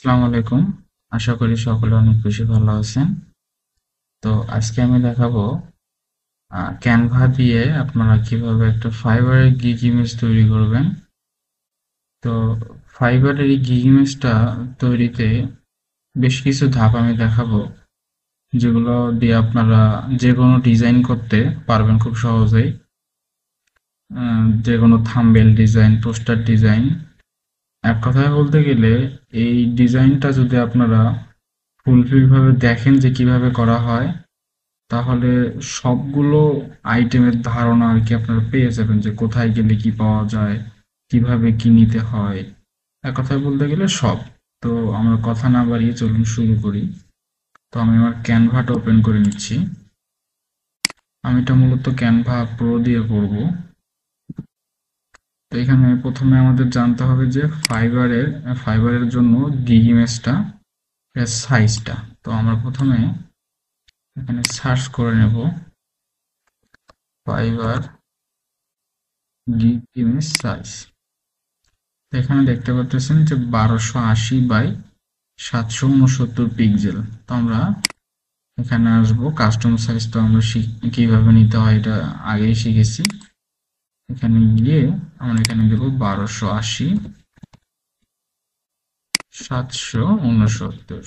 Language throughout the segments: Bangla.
আসসালামু আলাইকুম। আশা করি সকলে অনেক বেশি ভালো আছেন। তো আজকে আমি দেখাবো ক্যানভা দিয়ে আপনারা কিভাবে একটা ফাইবারের গিগ ইমেজ তৈরি করবেন। তো ফাইবারের এই গিগ ইমেজটা তৈরিতে বেশ কিছু ধাপ আমি দেখাবো, যেগুলো দিয়ে আপনারা যে কোনো ডিজাইন করতে পারবেন খুব সহজেই। যে কোনো থাম্বনেল ডিজাইন, পোস্টার ডিজাইন, এক কথায় বলতে গেলে এই ডিজাইনটা যদি আপনারা ফুলফিল ভাবে দেখেন যে কিভাবে করা হয়, তাহলে সবগুলো আইটেমের ধারণা আর কি আপনারা পেয়ে যাবেন, যে কোথায় গেলে কি পাওয়া যায়, কিভাবে কি নিতে হয়। এক কথায় বলতে গেলে সব। তো আমরা কথা না বাড়িয়ে চলুন শুরু করি। তো আমি আমার ক্যানভাটা ওপেন করে নিচ্ছি। আমি এটা মূলত ক্যানভা প্রো দিয়ে করব। তো এখানে প্রথমে আমাদের জানতে হবে যে ফাইবারের জন্য গিগ ইমেজটা এর সাইজটা। তো আমরা প্রথমে এখানে সার্চ করে নেব ফাইবার গিগ ইমেজ সাইজ। এখানে দেখতে পাচ্ছেন যে 1280 বাই 769 পিক্সেল। তো আমরা এখানে আসবো কাস্টম সাইজ। তো আমরা কিভাবে নিতে হয় এটা আগেই শিখেছি। এখানে গিয়ে আমরা এখানে দেব 1280 769।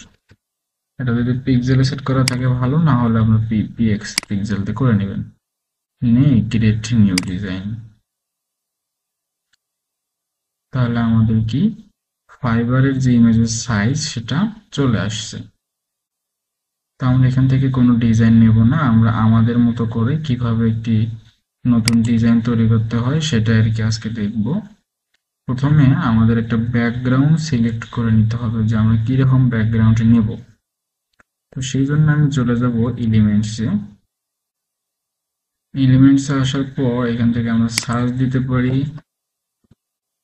এটা যদি পিক্সেলে সেট করা থাকে ভালো, না হলে আপনার পিএক্স পিক্সেলতে করে নেবেন। নিয়ে ক্রিয়েট নিউ ডিজাইন। তাহলে আমাদের কি ফাইবারের যে ইমেজের সাইজ সেটা চলে আসছে। তো আমরা এখান থেকে কোনো ডিজাইন নেব না, আমরা আমাদের মতো করে কিভাবে একটি নতুন ডিজাইন তৈরি করতে হয় সেটা আর কি আজকে দেখব। প্রথমে আমাদের একটা ব্যাকগ্রাউন্ড সিলেক্ট করে নিতে হবে যে আমরা কিরকম ব্যাকগ্রাউন্ড নেব। তো সেই জন্য আমি চলে যাব এলিমেন্টসে। এলিমেন্টসে আসার পর এখান থেকে আমরা সার্চ দিতে পারি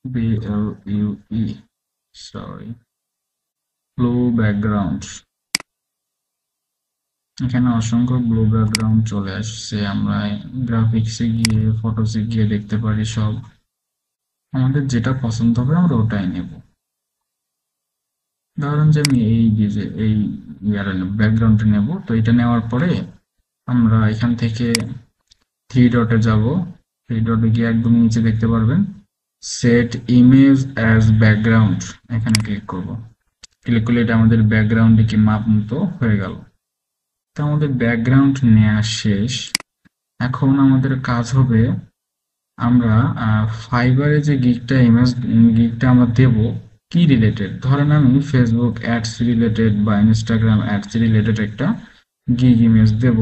BLUE, সরি, ব্লু ব্যাকগ্রাউন্ড। এখানে অসংখ্য ব্লু ব্যাকগ্রাউন্ড চলে আসছে। আমরা গ্রাফিক্সে গিয়ে ফটোসে গিয়ে দেখতে পারি সব। আমাদের যেটা পছন্দ হবে আমরা ওটাই নেব। ধরেন যে আমি এই ব্যাকগ্রাউন্ডটা নেব। তো এটা নেওয়ার পরে আমরা এখান থেকে থ্রি ডটে যাব। থ্রি ডটে গিয়ে একদম নিচে দেখতে পারবেন সেট ইমেজ অ্যাজ ব্যাকগ্রাউন্ড। এখানে ক্লিক করব। ক্লিক করলে এটা আমাদের ব্যাকগ্রাউন্ডে কি মাপ মতো হয়ে গেল। তো আমাদের ব্যাকগ্রাউন্ড নেওয়া শেষ। এখন আমাদের কাজ হবে আমরা ফাইবারে যে গিগটা আমরা দেব কি রিলেটেড। ধরেন আমি ফেসবুক অ্যাডস রিলেটেড বা ইনস্টাগ্রাম অ্যাডস রিলেটেড একটা গিগ ইমেজ দেব।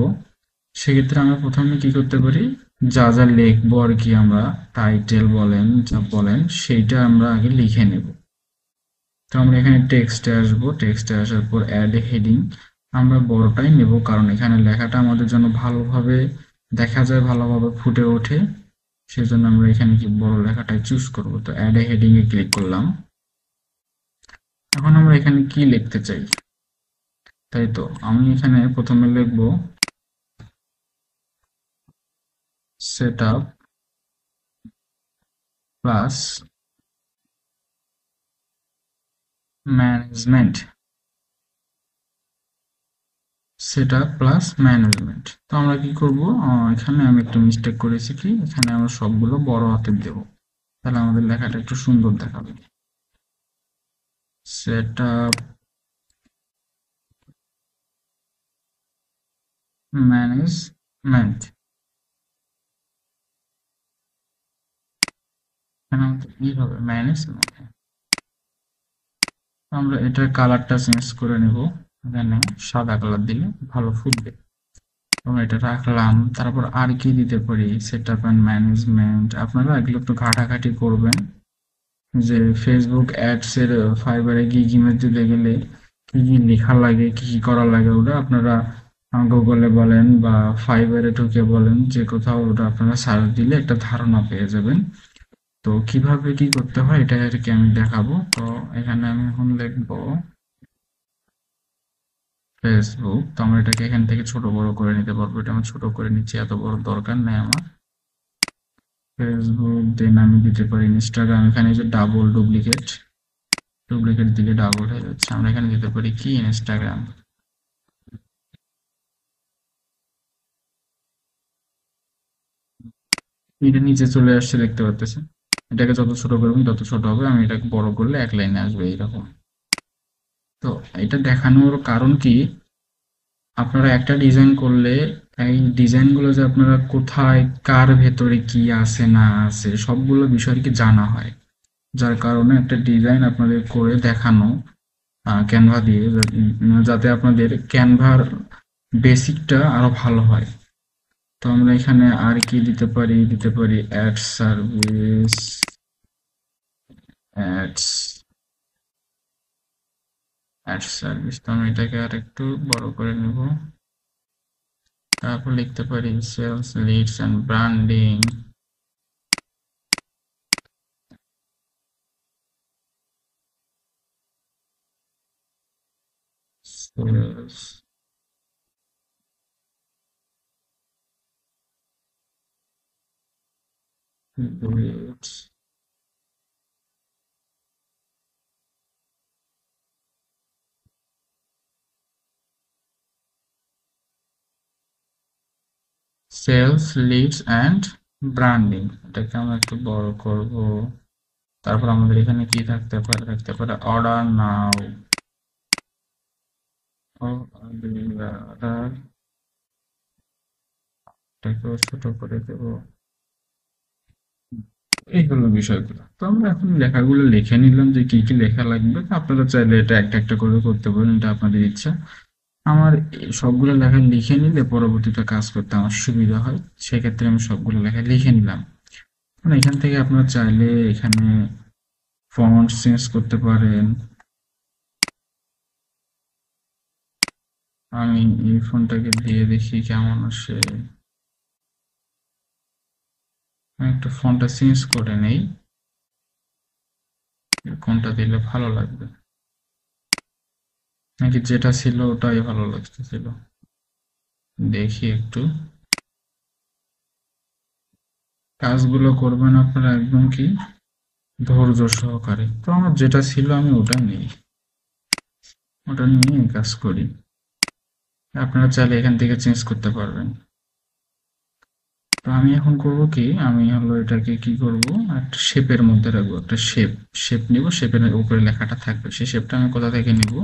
সেক্ষেত্রে আমরা প্রথমে কি করতে পারি, যা যা লিখবো আর কি, আমরা টাইটেল বলেন যা বলেন সেইটা আমরা আগে লিখে নেব। তো আমরা এখানে টেক্সটে আসবো। টেক্সটে আসার পর অ্যাড হেডিং আমরা বড়টাই নেব, কারণ এখানে লেখাটা আমাদের জন্য ভালোভাবে দেখা যায়, ভালোভাবে ফুটে ওঠে। সেজন্য আমরা এখানে কি বড় লেখাটাই চুজ করব। তো অ্যাড এ হেডিং এ ক্লিক করলাম। এখন আমরা এখানে কি লিখতে চাই, তাই তো আমি এখানে প্রথমে লিখব setup plus management. Setup plus management. তো আমরা কি করব, এখানে আমি একটু মিস্টেক করেছি, কি এখানে আমরা সবগুলো বড় হাতের দেব, তাহলে আমাদের লেখাটা একটু সুন্দর দেখাবে। Setup management. এখানে আমাদের কি হবে, ম্যানেজমেন্ট। আমরা এটার কালারটা চেঞ্জ করে নেব। এখানে সাদা কালার দিলে ভালো ফুটবে। আমরা এটা রাখলাম। তারপর আর কি দিতে পারি, সেটআপ এন্ড ম্যানেজমেন্ট। আপনারা এগুলো একটু ঘাটাঘাটি করবেন, যে ফেসবুক অ্যাডস এর ফাইবারে গিগ ইমেজ দিতে গেলে কি কি লেখা লাগে, কি কি করা লাগে, ওটা আপনারা গুগলে বলেন বা ফাইবারে ঢুকে বলেন, যে কোথাও ওটা আপনারা সার্চ দিলে একটা ধারণা পেয়ে যাবেন। তো কিভাবে কি করতে হয় এটা আর কি আমি দেখাবো। তো এখানে আমি এখন লিখবো ফেসবুক। তো আমরা এটাকে এখান থেকে ছোট বড় করে নিতে পারবো। এটা আমি ছোট করে নিচ্ছি, এত বড় দরকার নেই আমার। ফেসবুক দেন আমি দিতে পারি ইনস্টাগ্রাম। এখানে যে ডাবল ডুপ্লিকেট ডুপ্লিকেট দিলে ডাবল হয়ে যাচ্ছে। আমরা এখানে দিতে পারি কি ইনস্টাগ্রাম। এটা নিচে চলে আসছে দেখতে পাচ্ছেন। এটাকে যত ছোট করবেন তত ছোট হবে, আমি এটাকে বড় করলে এক লাইনে আসবে এইরকম। তো এটা দেখানোর কারণ কি, আপনারা একটা ডিজাইন করলে এই ডিজাইনগুলো যে আপনারা কোথায় কার ভেতরে কি আছে না আছে সবগুলো বিষয় কি জানা হয়, যার কারণে একটা ডিজাইন আপনাদের করে দেখানো ক্যানভা দিয়ে, যাতে আপনাদের ক্যানভার বেসিকটা আরো ভালো হয়। তো আমরা এখানে আর কি দিতে পারি, অ্যাড সার্ভিস, অ্যাডস তো আমি এটাকে আর একটু বড় করে নেব। তারপর লিখতে পারি sales leads and branding, sales leads and branding, এটাকে আমরা একটু বড় করব। তারপর আমাদের এখানে কি থাকতে পারে, অর্ডার নাও, এটাকেও ছোট করে দেবো। এই হলো বিষয়গুলো। তো আমরা এখন লেখাগুলো লিখে নিলাম যে কি কি লেখা লাগবে। আপনারা চাইলে এটা একটা একটা করে করতে পারেন, এটা আপনাদের ইচ্ছা। আমার সবগুলো লেখা লিখে নিলে পরবর্তীতে কাজ করতে আমার সুবিধা হয়, সেক্ষেত্রে আমি সবগুলো লেখা লিখে নিলাম। মানে এখান থেকে আপনারা চাইলে এখানে ফন্ট চেঞ্জ করতে পারেন। আমি এই ফন্টটাকে দিয়ে দেখি কেমন আসে। আমি একটু ফন্টটা চেঞ্জ করে নেই, কোনটা দিলে ভালো লাগবে, নাকি যেটা ছিল ওটাই ভালো লাগতেছিল, দেখি একটু। কাজগুলো করবেন আপনারা একদম কি ধৈর্য সহকারে। তো আমার যেটা ছিল আমি ওটা নিই, ওটা নিয়ে কাজ করি। আপনারা চাইলে এখান থেকে চেঞ্জ করতে পারবেন। তো আমি এখন করব কি, আমি হলো এটাকে কি করব, একটা শেপের মধ্যে রাখবো, একটা শেপ নিব, শেপের উপরে লেখাটা থাকবে, সেই শেপটা আমি কোথা থেকে নিব,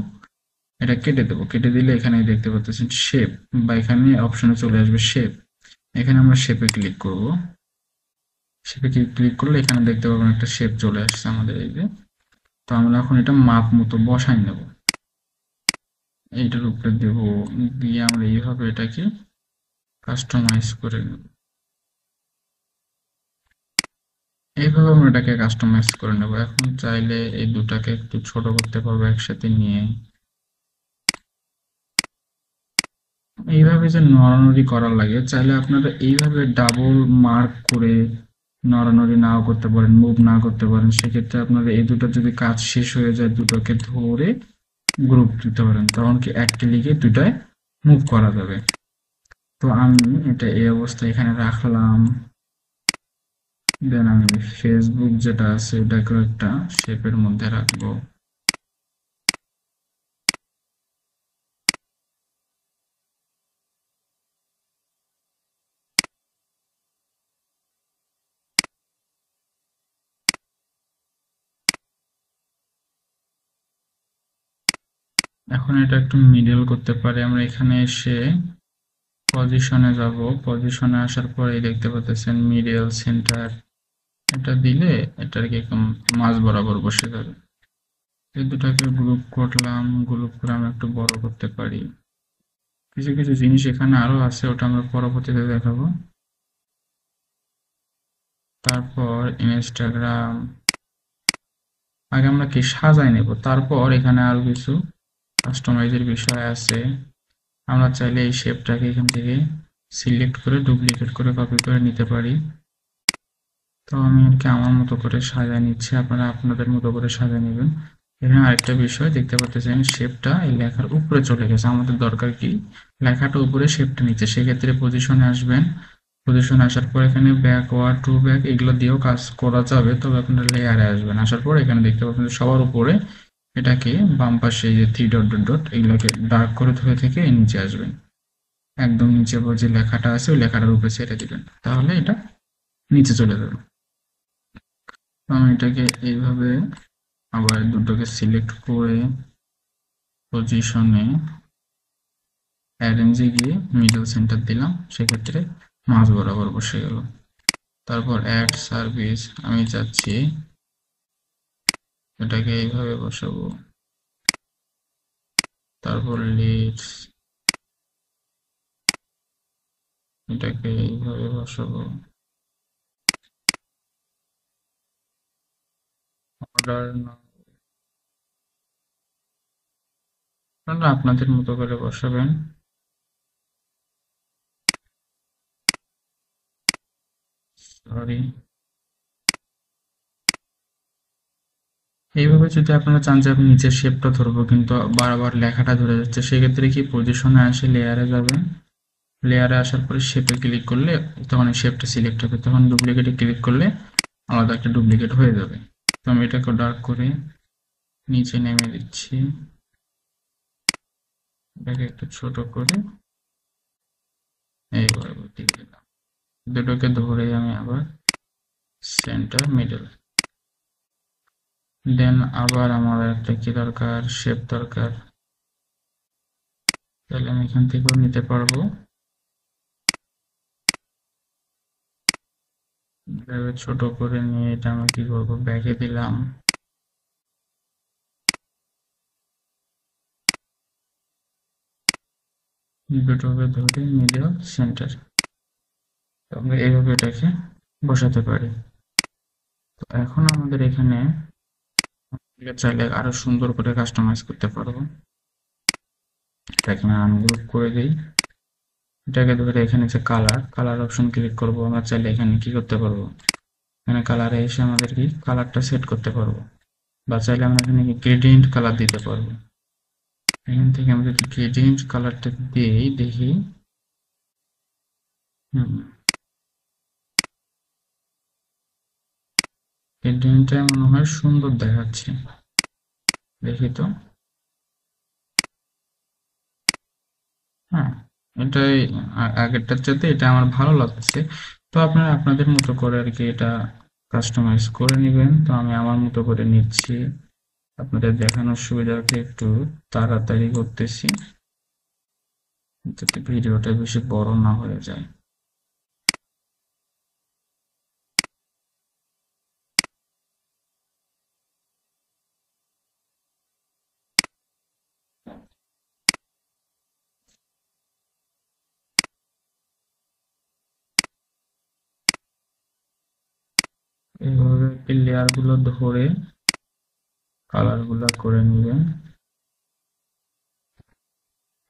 এটা কেটে দেবো। কেটে দিলে এখানে দেখতে পাচ্ছেন শেপ, বা এখানে অপশনে চলে আসবে শেপ। এখানে আমরা শেপে ক্লিক করব। শেপে ক্লিক করলে এখানে দেখতে পাবেন একটা শেপ চলে আসছে আমাদের এই যে। তো আমরা এখন এটা মাপ মতো বসাই নেব, এইটার উপরে দেব, দিয়ে আমরা এইভাবে এটাকে কাস্টমাইজ করে নেব। এইভাবে আমরা এটাকে কাস্টমাইজ করে নেব। এখন চাইলে এই দুটাকে একটু ছোট করতে পারবো একসাথে নিয়ে। এইভাবে যে নড়ানড়ি করার লাগে, চাইলে আপনারা এইভাবে ডাবল মার্ক করে নড়ানড়ি নাও করতে পারেন, মুভ না করতে পারেন। সেক্ষেত্রে আপনারা এই দুটো যদি কাজ শেষ হয়ে যায়, দুটোকে ধরে গ্রুপ দিতে পারেন, তখন কি এক ক্লিকে দুটায় মুভ করা যাবে। তো আমি এটা এই অবস্থায় এখানে রাখলাম। দেন আমি ফেসবুক যেটা আছে এটাকে একটা শেপের মধ্যে রাখবো। এখন এটা একটু মিডল করতে পারি আমরা। এখানে এসে পজিশনে যাব, পজিশনে আসার পরে দেখতে পাচ্ছেন মিডল সেন্টার, এটা দিলে এটা আর কি একদম মাঝ বরাবর বসে যাবে। এই দুটাকে গ্রুপ করলাম, গ্রুপ করে আমরা একটু বড় করতে পারি। কিছু কিছু জিনিস এখানে আরো আছে, ওটা আমরা পরবর্তীতে দেখাবো। তারপর ইনস্টাগ্রাম আগে আমরা কি সাজাই নেব, তারপর এখানে আরো কিছু কাস্টমাইজের বিষয় আছে। আমরা চাইলে এই শেপটাকে এখান থেকে সিলেক্ট করে ডুপ্লিকেট করে কপি করে নিতে পারি। তো আমি আর কি আমার মতো করে সাজিয়ে নিচ্ছি, আপনারা আপনাদের মতো করে সাজিয়ে নেবেন। এখানে আরেকটা বিষয় দেখতে পাচ্ছেন, শেপটা এই লেখার উপরে চলে গেছে। আমাদের দরকার কি লেখাটা উপরে শেপটা নিচে, সেক্ষেত্রে পজিশনে আসবেন। পজিশনে আসার পর এখানে ব্যাকওয়ার্ড টু ব্যাক এগুলো দিয়েও কাজ করা যাবে, তবে আপনারা লেয়ারে আসবেন। আসার পর এখানে দেখতে পাচ্ছেন সবার উপরে এটাকে বাম পাশে যে থ্রি ডট ডট ডট এগুলোকে ডার্ক করে ধরে থেকে নিচে আসবেন, একদম নিচে যে লেখাটা আছে ওই লেখাটার উপরে ছেড়ে দিবেন, তাহলে এটা নিচে চলে যাবে। তো আমি এটাকে এইভাবে আবার দুটোকে সিলেক্ট করে পজিশনে অ্যারেঞ্জে গিয়ে মিডল সেন্টার দিলাম, সেক্ষেত্রে মাঝ বরাবর বসে গেল। তারপর অ্যাড সার্ভিস আমি চাচ্ছি এটাকে এইভাবে বসাবো, তারপর লিডস এটাকে এইভাবে বসাবো, অর্ডার আপনাদের মতো করে বসাবেন। সরি, এইভাবে যদি আপনারা চান যে আমি নিচের শেপটা ধরবো কিন্তু বারবার লেখাটা ধরে যাচ্ছে, সেক্ষেত্রে কি পজিশনে আসে লেয়ারে যাবেন, লেয়ারে আসার পরে শেপে ক্লিক করলে তখন এই শেপটা সিলেক্ট হবে, তখন ডুপ্লিকেটে ক্লিক করলে আলাদা একটা ডুপ্লিকেট হয়ে যাবে। তো আমি এটাকে ডার্ক করে নিচে নেমে দিচ্ছি, এটাকে একটু ছোট করে এইবার দিয়ে দিলাম, দুটোকে ধরে আমি আবার সেন্টার মিডল। দেন আবার আমার একটা কি দরকার, শেপ দরকার, তাহলে আমি এখান থেকেও নিতে পারবো। এভাবে ছোট করে নিয়ে এটা আমি কি করবো, ব্যাকে দিলাম, দুটোকে ধরে মিডল সেন্টার, আমরা এইভাবে এটাকে বসাতে পারি। তো এখন আমাদের এখানে চাইলে আরো সুন্দর করে কাস্টমাইজ করতে পারবো। এটাকে আমি আনগ্রুপ করে দিই, এটাকে ধরে এখানে যে কালার, কালার অপশন ক্লিক করবো, আমরা চাইলে এখানে কি করতে পারবো, এখানে কালারে এসে আমাদের কি কালারটা সেট করতে পারবো, বা চাইলে আমরা এখানে গ্রেডিয়েন্ট কালার দিতে পারবো। এখান থেকে আমরা যদি গ্রেডিয়েন্ট কালারটা দিই দেখি, হুম, গ্রেডিয়েন্টটা মনে হয় সুন্দর দেখাচ্ছে, দেখি তো। হ্যাঁ, এটাই আগেরটার চাইতে এটা আমার ভালো লাগছে। তো আপনারা আপনাদের মতো করে আর কি এটা কাস্টমাইজ করে নেবেন। তো আমি আমার মতো করে নিচ্ছি, আপনাদের দেখানোর সুবিধার্থে একটু তাড়াতাড়ি করতেছি যাতে ভিডিওটা বেশি বড় না হয়ে যায়। এইভাবে লেয়ার গুলো ধরে কালার গুলো করে নেবেন।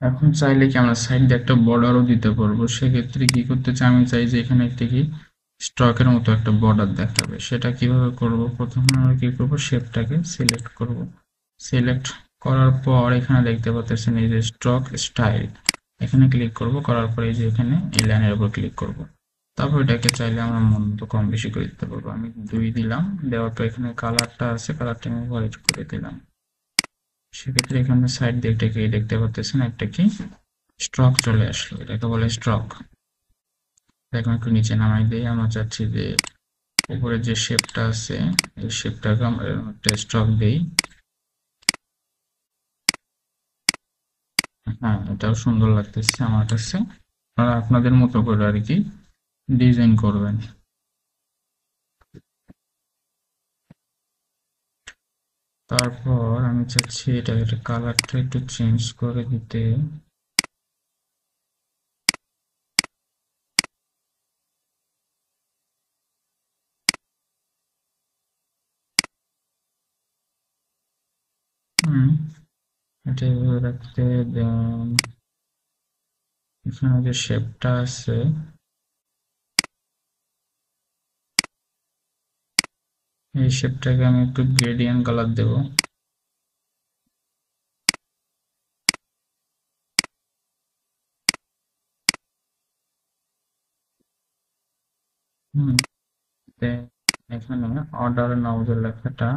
এখন চাইলে কি আমরা সাইড দিয়ে একটা বর্ডারও দিতে পারবো, সেক্ষেত্রে কি করতে চাই, আমি চাই যে এখানে একটি কি স্টকের মতো একটা বর্ডার দেখাবে, সেটা কিভাবে করব, প্রথমে আমরা কি করব, শেপটাকে সিলেক্ট করব, সিলেক্ট করার পর এখানে দেখতে পাচ্ছেন এই যে স্টক স্টাইল, এখানে ক্লিক করব, করার পর এই যে এখানে এই লাইনের উপর ক্লিক করব, তারপর এটাকে চাইলে আমরা মন মতো কম বেশি করে দিতে পারবো। আমি 2 দিলাম, দেওয়ার পর এখানে কালারটা আছে, কালারটা আমি হোয়াইট করে দিলাম। সেক্ষেত্রে এখানে সাইড দিয়ে এটাকে দেখতে পাচ্ছেন একটা কি স্ট্রক চলে আসলো, এটাকে বলে স্ট্রক। এখন একটু নিচে নামাই দিই, আমরা চাচ্ছি যে উপরে যে শেপটা আছে এই শেপটাকে আমরা একটা স্ট্রক দেই। হ্যাঁ, এটাও সুন্দর লাগতেছে আমার কাছে। আপনারা আপনাদের মতো করে আর কি ডিজাইন করবেন। তারপর আমি চাচ্ছি এটা কালারটা একটু চেঞ্জ করে দিতে। হুম, এটা এভাবে রাখতে দেন। এখানে যে শেপটা আছে এই শেপটাকে আমি একটু গ্রেডিয়েন্ট কালার দেব। হুম, দেন এখানে অর্ডার নাও যে লেখাটা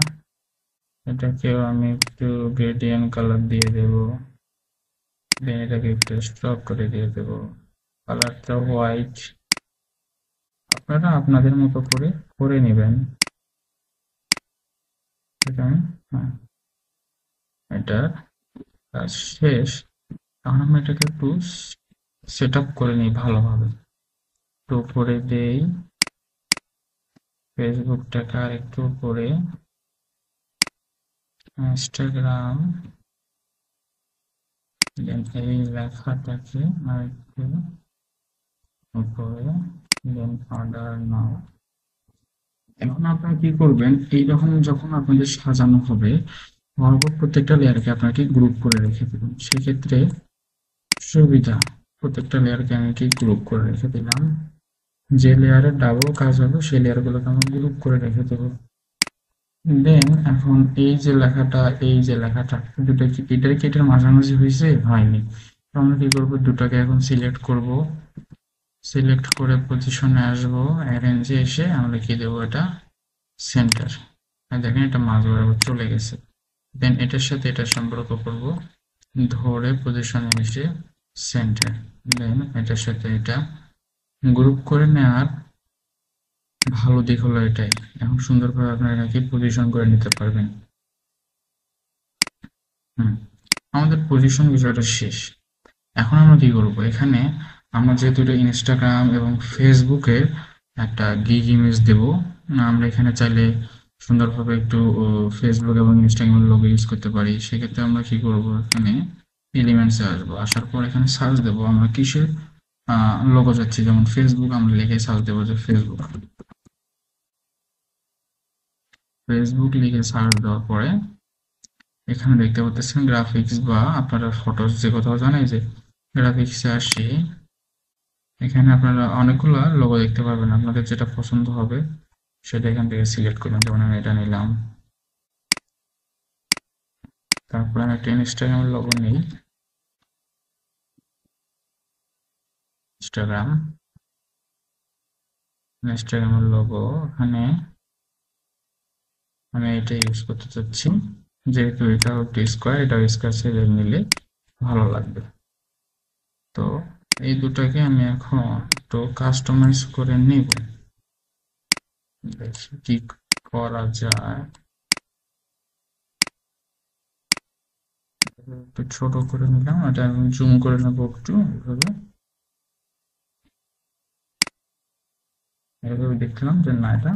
এটাকেও আমি একটু গ্রেডিয়েন্ট কালার দিয়ে দেব, দেন এটাকে একটু স্ট্রক করে দিয়ে দেব, কালারটা হোয়াইট। আপনারা আপনাদের মতো করে করে নেবেন। এটা হ্যাঁ, এটা কাজ শেষ। এখন আমরা এটাকে একটু সেট আপ করে নিই ভালোভাবে। তো উপরে দেই ফেসবুকটাকে, আর একটু উপরে ইনস্টাগ্রাম, দেন এই লেখাটাকে আর একটু উপরে, দেন অর্ডার নাও। এখন আপনারা কি করবেন, এইরকম যখন আপনাদের সাজানো হবে, পরপর প্রত্যেকটা লেয়ারকে আপনাকে গ্রুপ করে রেখে দেবেন। সেক্ষেত্রে সুবিধা, প্রত্যেকটা লেয়ারকে আমি কি গ্রুপ করে রেখে দিলাম। যে লেয়ারে ডাবল কাজ হবে সেই লেয়ারগুলোকে আমি গ্রুপ করে রেখে দেবো। দেন এখন এই যে লেখাটা দুটো কি এটার কি এটার মাঝামাঝি হয়েছে? হয়নি। তো আমরা কি করবো, দুটাকে এখন সিলেক্ট করব, সিলেক্ট করে পজিশনে আসবো, অ্যারেঞ্জে এসে আমরা কি দেবো, এটা সেন্টার। দেখেন এটা মাঝ বরাবর চলে গেছে। দেন এটার সাথে এটা সম্পর্ক করব, ধরে পজিশনে এসে সেন্টার। দেন এটার সাথে এটা গ্রুপ করে নেওয়ার ভালো দিক হলো এটাই, এখন সুন্দরভাবে আপনারা এটাকে পজিশন করে নিতে পারবেন। হুম, আমাদের পজিশন বিষয়টা শেষ। এখন আমরা কি করব, এখানে আমরা যেহেতু এটা ইনস্টাগ্রাম এবং ফেসবুকের একটা গিগ ইমেজ দেব, আমরা এখানে চাইলে সুন্দরভাবে একটু ফেসবুক এবং ইনস্টাগ্রামের লোগো ইউজ করতে পারি। সেক্ষেত্রে আমরা কি করব, এখানে এলিমেন্টসে আসবো, আসার পর এখানে সার্চ দেব আমরা কিসের লোগো যাচ্ছি, যেমন ফেসবুক আমরা লিখে সার্চ দেবো যে ফেসবুক। ফেসবুক লিখে সার্চ দেওয়ার পরে এখানে দেখতে পাচ্ছেন গ্রাফিক্স বা আপনারা ফটোস যে কোথাও জানেন, যে গ্রাফিক্সে আসি, এখানে আপনারা অনেকগুলো লোগো দেখতে পারবেন। আপনাদের যেটা পছন্দ হবে সেটা এখান থেকে সিলেক্ট করবেন, যেমন আমি এটা নিলাম। তারপর আমি একটা ইনস্টাগ্রামের লোগো নিই, ইনস্টাগ্রাম, ইনস্টাগ্রামের লোগো এখানে আমি এটা ইউজ করতে চাচ্ছি, যেহেতু এটা হচ্ছে স্কোয়ার, এটা স্কোয়ার সাইজের নিলে ভালো লাগবে। তো এই দুটাকে আমি এখন একটু কাস্টমাইজ করে নিব, দেখি কি করা যায়। একটু ছোট করে নিলাম, এটা আমি জুম করে নেবো একটু, এভাবে এভাবে দেখলাম যে না, এটা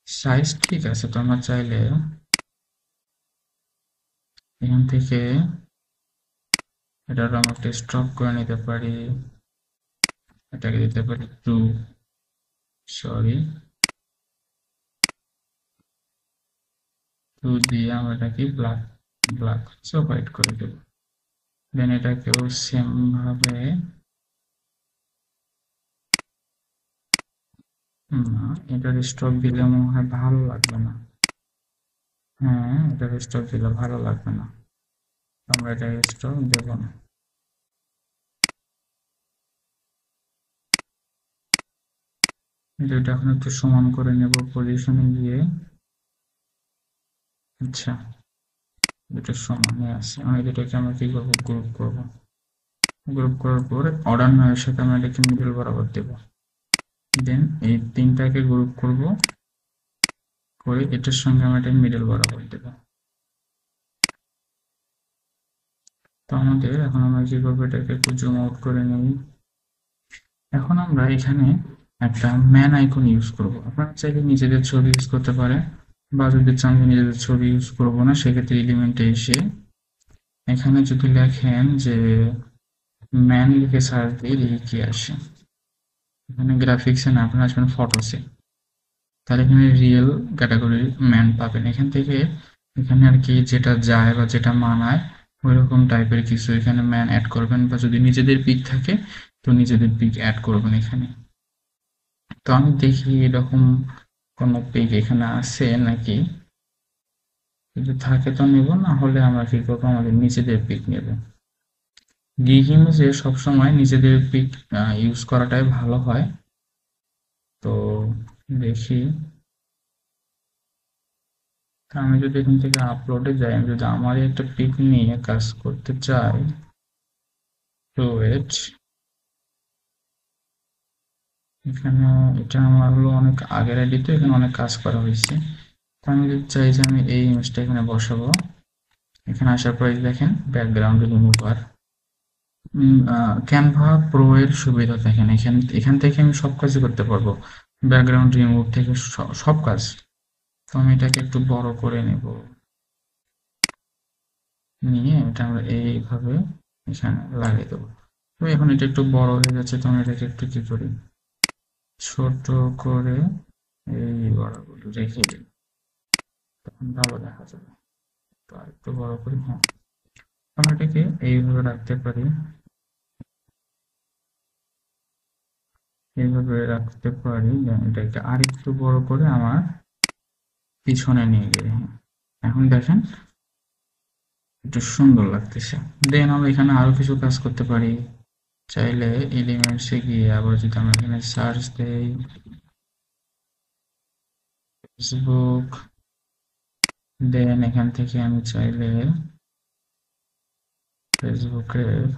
সাইজ ঠিক আছে। তো আমরা চাইলে এখান থেকে এটা আমরা একটা স্টপ করে নিতে পারি, এটাকে দিতে পারি টু, সরি, টু দিয়ে আমরা এটাকে ব্ল্যাক ব্ল্যাক হোয়াইট করে দেবো। দেন এটাকেও সেম ভাবে, না এটার স্টক দিলে মনে হয় ভালো লাগবে না। হ্যাঁ, এটার স্টক দিলে ভালো লাগবে না, আমরা এটা স্টক দেব না। এটা এখন একটু সমান করে নেব পজিশনে গিয়ে। আচ্ছা, দুটো সমানই আছে, আমি দুটোকে আমরা কি করবো, গ্রুপ করব। গ্রুপ করার পরে অর্ডার নয়ের সাথে আমরা এটাকে মিডল বরাবর দেব। দেন এই তিনটাকে গ্রুপ করব, করে এটার সঙ্গে আমরা এটা মিডল বরাবর দেব। তো আমাদের এখন আমরা কি করবো, এটাকে একটু জুম আউট করে নিই। এখন আমরা এখানে একটা ম্যান আইকন ইউজ করব। আপনারা চাইলে নিজেদের ছবি ইউজ করতে পারেন, বা যদি চান যে নিজেদের ছবি ইউজ করবো না, সেক্ষেত্রে এলিমেন্টে এসে এখানে যদি লেখেন যে ম্যান লিখে সার্চ দিয়ে দেখি কি আসে। এখানে গ্রাফিক্সে না, আপনারা আসবেন ফটোসে, তাহলে এখানে রিয়েল ক্যাটাগরির ম্যান পাবেন। এখান থেকে এখানে আর কি যেটা যায় বা যেটা মানায় ওই রকম টাইপের কিছু এখানে ম্যান অ্যাড করবেন, বা যদি নিজেদের পিক থাকে তো নিজেদের পিক অ্যাড করবেন এখানে। তো আমি দেখি এরকম কোনো পিক এখানে আছে নাকি, যদি থাকে তো নেব, না হলে আমরা কি করবো, আমাদের নিজেদের পিক নেব। গিগ ইমেজে সবসময় নিজেদের পিক ইউজ করাটাই ভালো হয়। তো দেখি, আমি যদি এখান থেকে আপলোডে যাই, আমি যদি আমারই একটা পিক নিয়ে কাজ করতে চাই, তো ওয়েট, এখানে এটা আমার হলো অনেক আগের আইডি, তো এখানে অনেক কাজ করা হয়েছে। তো আমি যদি চাই যে আমি এই ইমেজটা এখানে বসাবো, এখানে আসার পরে দেখেন ব্যাকগ্রাউন্ড রিমুভার, ক্যানভা প্রো এর সুবিধা দেখেন, এখান থেকে আমি সব কাজই করতে পারবো, ব্যাকগ্রাউন্ড রিমুভ থেকে সব কাজ। তো আমি এটাকে একটু বড় করে নেব, নিয়ে এটা আমরা এইভাবে এখানে লাগিয়ে দেবো। তো এখন এটা একটু বড় হয়ে যাচ্ছে, তো আমি এটাকে একটু কি করি, ছোট করে এই বড়গুলো রেখে দিই, তখন ভালো দেখা যাবে। তো আর একটু বড় করি, হ্যাঁ আমরা এটাকে এইভাবে রাখতে পারি, এইভাবে রাখতে পারি, এটাকে আর একটু বড় করে আমার পিছনে নিয়ে গেলে, হ্যাঁ এখন দেখেন একটু সুন্দর লাগতেছে। দেন আমরা এখানে আরো কিছু কাজ করতে পারি, চাইলে এলিমেন্টসে গিয়ে আবার যদি আমরা এখানে সার্চ দেই ফেসবুক, দেন এখান থেকে আমি চাইলে ফেসবুকের,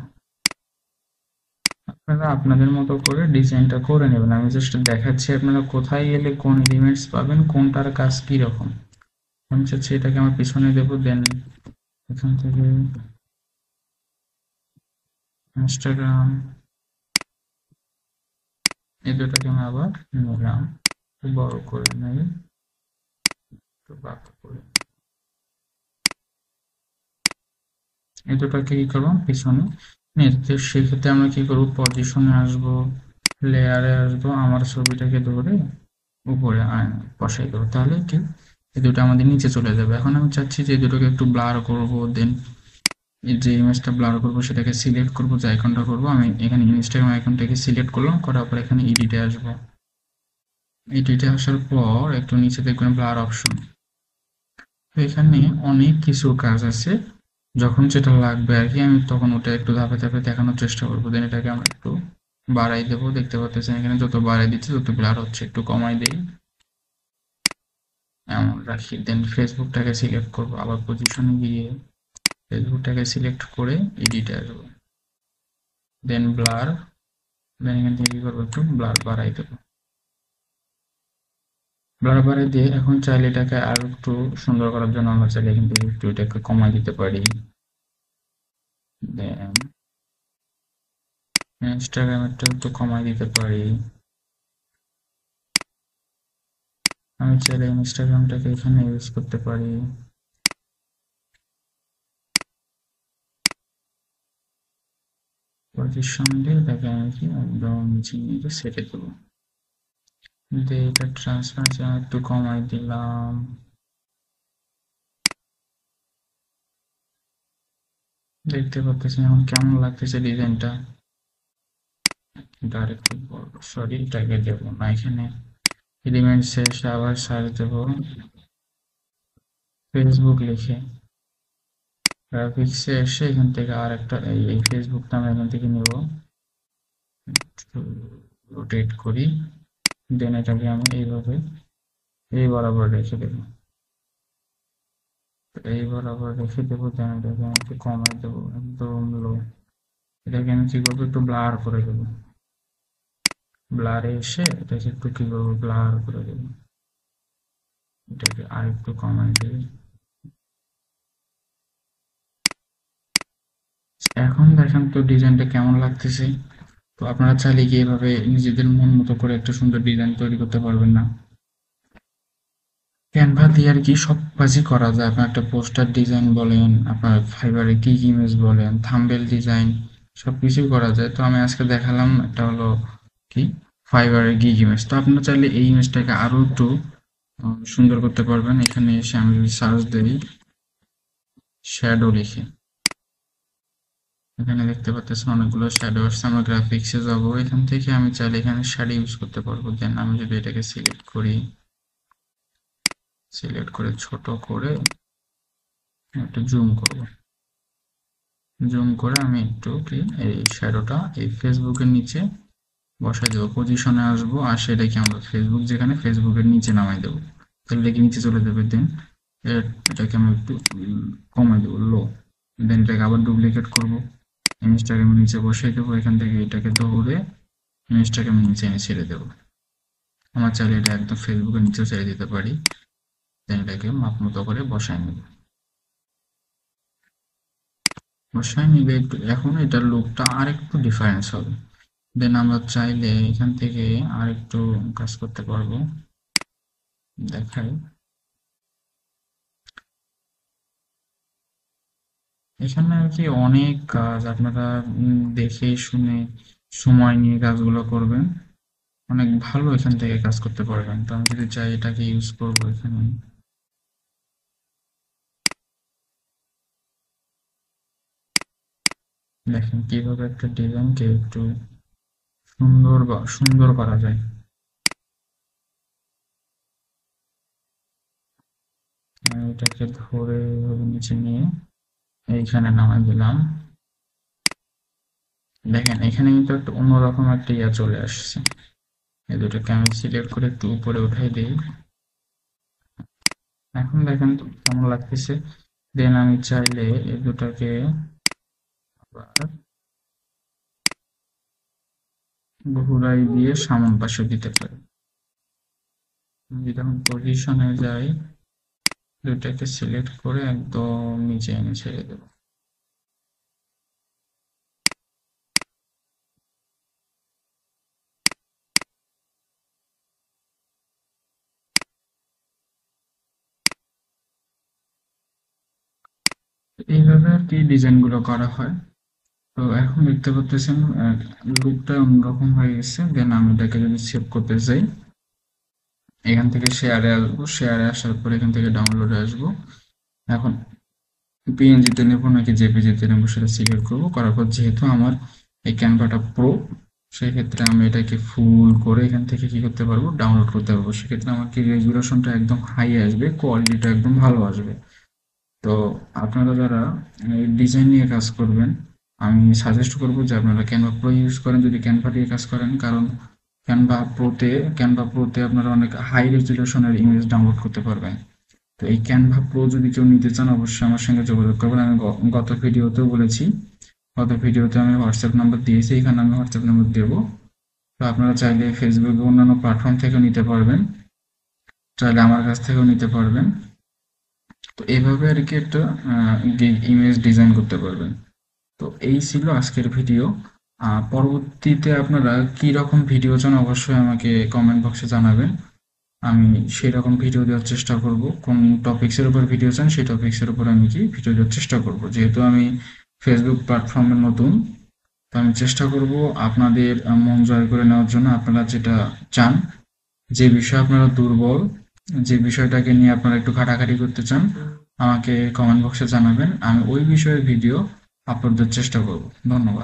আপনারা আপনাদের মতো করে ডিজাইনটা করে নেবেন, আমি জাস্ট দেখাচ্ছি আপনারা কোথায় গেলে কোন এলিমেন্টস পাবেন, কোনটার কাজ কি রকম। আমি চাচ্ছি এটাকে আমার পিছনে দেবো, দেন এখান থেকে ইনস্টাগ্রাম, এই দুটাকে আমি আবার নিলাম, একটু বড় করে নেই, একটু বাঁকা করে, এই দুটাকে কি করবো পিছনে নিয়ে, তো সেক্ষেত্রে আমরা কি করবো, পজিশনে আসবো, লেয়ারে আসবো, আমার ছবিটাকে ধরে উপরে বসাই দেবো, তাহলে কি এই দুটো আমাদের নিচে চলে যাবে। এখন আমি চাচ্ছি যে এই দুটোকে একটু ব্লার করবো, দেন যে ইমেজটা ব্লার করবো সেটাকে সিলেক্ট করবো, যে আইকনটা করবো, আমি এখানে ইনস্টাগ্রাম আইকনটাকে সিলেক্ট করলাম, করার পর এখানে এডিটে আসবো, এডিটে আসার পর একটু নিচে দেখবেন ব্লার অপশন, তো এখানে অনেক কিছু কাজ আছে, যখন যেটা লাগবে আর কি আমি তখন ওটা একটু ধাপে ধাপে দেখানোর চেষ্টা করবো। দেন এটাকে আমরা একটু বাড়াই দেবো, দেখতে পাচ্ছেন এখানে যত বাড়াই দিচ্ছি তত ব্লার হচ্ছে, একটু কমাই দিই, এমন রাখি। দেন ফেসবুকটাকে সিলেক্ট করবো, আবার পজিশনে গিয়ে ফেসবুকটাকে সিলেক্ট করে এডিটে আসবো, দেন ব্লার, দেন এখান থেকে কি করবো, একটু ব্লার বাড়াই দেবো, ব্লার বাড়াই দিয়ে এখন চাইলে এটাকে আর একটু সুন্দর করার জন্য আমরা চাইলে এখান থেকে একটু এটাকে কমাই দিতে পারি, দেন ইনস্টাগ্রামেরটা একটু কমাই দিতে পারি, আমি চাইলে ইনস্টাগ্রামটাকে এখানে ইউজ করতে পারি, পজিশন দিয়ে এটাকে আমি কি একদম নিচে নিয়ে সেটে দেবো, দিয়ে এটা ট্রান্সপারেন্সি আমি একটু কমাই দিলাম, দেখতে পাচ্ছেন এখন কেমন লাগতেছে ডিজাইনটা। এটা আরেকটু বড়, সরি এটাকে দেবো না, এখানে এলিমেন্টস এসে আবার সার্চ দেবো ফেসবুক লিখে, গ্রাফিক্সে এসে এখান থেকে আর একটা এই ফেসবুকটা আমি এখান থেকে নেব, রোটেট করি, দেন এটাকে আমি এইভাবে এই বরাবর রেখে দেবো, এই বরাবর রেখে দেবো, দেন এটাকে আমি একটু কমাই দেবো একদম লো, এটাকে আমি কি করবো, একটু ব্লার করে দেবো, ব্লারে এসে এটাকে একটু কি করবো, ব্লার করে দেবো, এটাকে আর একটু কমাই দেবো। এখন দেখেন তো ডিজাইনটা কেমন লাগতেছে। তো আপনারা চাইলে কি এভাবে নিজেদের মন মতো করে একটা সুন্দর ডিজাইন তৈরি করতে পারবেন না, ক্যানভা দিয়ে আর কি সব কাজই করা যায়, আপনার একটা পোস্টার ডিজাইন বলেন, আপনার ফাইবারে গিগ ইমেজ বলেন, থাম্বনেল ডিজাইন, সবকিছুই করা যায়। তো আমি আজকে দেখালাম একটা হলো কি ফাইবারে গিগ ইমেজ, তো আপনারা চাইলে এই ইমেজটাকে আরো একটু সুন্দর করতে পারবেন। এখানে এসে আমি যদি সার্চ দিই শ্যাডো লিখে, এখানে দেখতে পাচ্ছেন অনেকগুলো শ্যাডো আসছে, আমরা গ্রাফিক্সে যাবো, এখান থেকে আমি চাইলে এখানে শ্যাডো ইউজ করতে পারবো। দেন আমি যদি এটাকে সিলেক্ট করি, সিলেক্ট করে ছোট করে একটু জুম করব, জুম করে আমি একটু কি এই শ্যাডোটা এই ফেসবুকের নিচে বসাই দেবো, পজিশনে আসবো, আর সেটাকে আমরা ফেসবুক যেখানে ফেসবুকের নিচে নামাই দেবো, তাহলে কি নিচে চলে যাবে। দেন এটাকে আমি একটু কমাই দেবো, লো। দেন এটাকে আবার ডুপ্লিকেট করব, ইমেজটাকে আমি নিচে বসাই দেবো, এখান থেকে এটাকে ধরে ইমেজটাকে আমি নিচে এনে ছেড়ে দেবো। আমার চাইলে এটা একদম ফেসবুকের নিচেও ছেড়ে দিতে পারি। দেন এটাকে মাপ মতো করে বসায় নেব। বসায় নিলে একটু এখন এটার লুকটা আর একটু ডিফারেন্স হবে। দেন আমরা চাইলে এখান থেকে আর একটু কাজ করতে পারবো, দেখাই। এখানে আর কি অনেক কাজ আপনারা দেখে শুনে সময় নিয়ে কাজগুলো করবেন, অনেক ভালো এখান থেকে কাজ করতে পারবেন। তো আমি যদি চাই এটাকে ইউজ করবো এখানে, দেখেন কিভাবে একটা ডিজাইনকে একটু সুন্দর করা যায়। আমি এটাকে ধরে এভাবে নিচে নিয়ে এইখানে নামাই দিলাম। দেখেন এখানে কিন্তু একটা অন্যরকম একটা ইয়া চলে আসছে। এই দুটোকে আমি সিলেক্ট করে একটু উপরে উঠাই দিই। এখন দেখেন তো কেমন লাগতেছে। দেন আমি চাইলে এই দুটাকে আবার ঘুরাই দিয়ে সামন পাশে দিতে পারি। আমি যখন পজিশনে যাই, দুটাকে সিলেক্ট করে একদম নিচে এনে ছেড়ে দেবো। এইভাবে আর কি ডিজাইন গুলো করা হয়। তো এখন দেখতে পাচ্ছেন লুকটা অন্যরকম হয়ে গেছে। দেন আমি এটাকে যদি সেভ করতে চাই, এখান থেকে শেয়ারে আসবো, শেয়ারে আসার পর এখান থেকে ডাউনলোডে আসবো। এখন পিএনজিতে নেবো নাকি জেপিজিতে নেবো সেটা সিলেক্ট করবো, করার পর যেহেতু আমার এই ক্যানভাটা প্রো, সেই ক্ষেত্রে আমি এটাকে ফুল করে এখান থেকে কি করতে পারবো, ডাউনলোড করতে পারবো। সেক্ষেত্রে আমার কি রেজুলেশনটা একদম হাই আসবে, কোয়ালিটিটা একদম ভালো আসবে। তো আপনারা যারা ডিজাইন নিয়ে কাজ করবেন, আমি সাজেস্ট করবো যে আপনারা ক্যানভা প্রো ইউজ করেন যদি ক্যানভা দিয়ে কাজ করেন। কারণ ক্যানভা প্রোতে আপনারা অনেক হাই রেজুলেশনের ইমেজ ডাউনলোড করতে পারবেন। তো এই ক্যানভা প্রো যদি কেউ নিতে চান অবশ্যই আমার সঙ্গে যোগাযোগ করবেন। আমি গত ভিডিওতেও বলেছি, গত ভিডিওতে আমি হোয়াটসঅ্যাপ নাম্বার দিয়েছি, এখানে আমি হোয়াটসঅ্যাপ নাম্বার দেবো। তো আপনারা চাইলে ফেসবুক অন্যান্য প্ল্যাটফর্ম থেকেও নিতে পারবেন, চাইলে আমার কাছ থেকেও নিতে পারবেন। তো এইভাবে আর কি একটা ইমেজ ডিজাইন করতে পারবেন। তো এই ছিল আজকের ভিডিও। পরবর্তীতে আপনারা কি রকম ভিডিও চান অবশ্যই আমাকে কমেন্ট বক্সে জানাবেন। আমি সেই রকম ভিডিও দেওয়ার চেষ্টা করব। কোন টপিকসের উপর ভিডিও চান সেই টপিকসের উপর আমি কি ভিডিও দেওয়ার চেষ্টা করব। যেহেতু আমি ফেসবুক প্ল্যাটফর্মে নতুন, তো আমি চেষ্টা করব আপনাদের মন জয় করে নেওয়ার জন্য। আপনারা যেটা চান, যে বিষয়ে আপনারা দুর্বল, যে বিষয়টাকে নিয়ে আপনারা একটু ঘাটাঘাটি করতে চান, আমাকে কমেন্ট বক্সে জানাবেন। আমি ওই বিষয়ের ভিডিও আপলোড দেওয়ার চেষ্টা করব। ধন্যবাদ।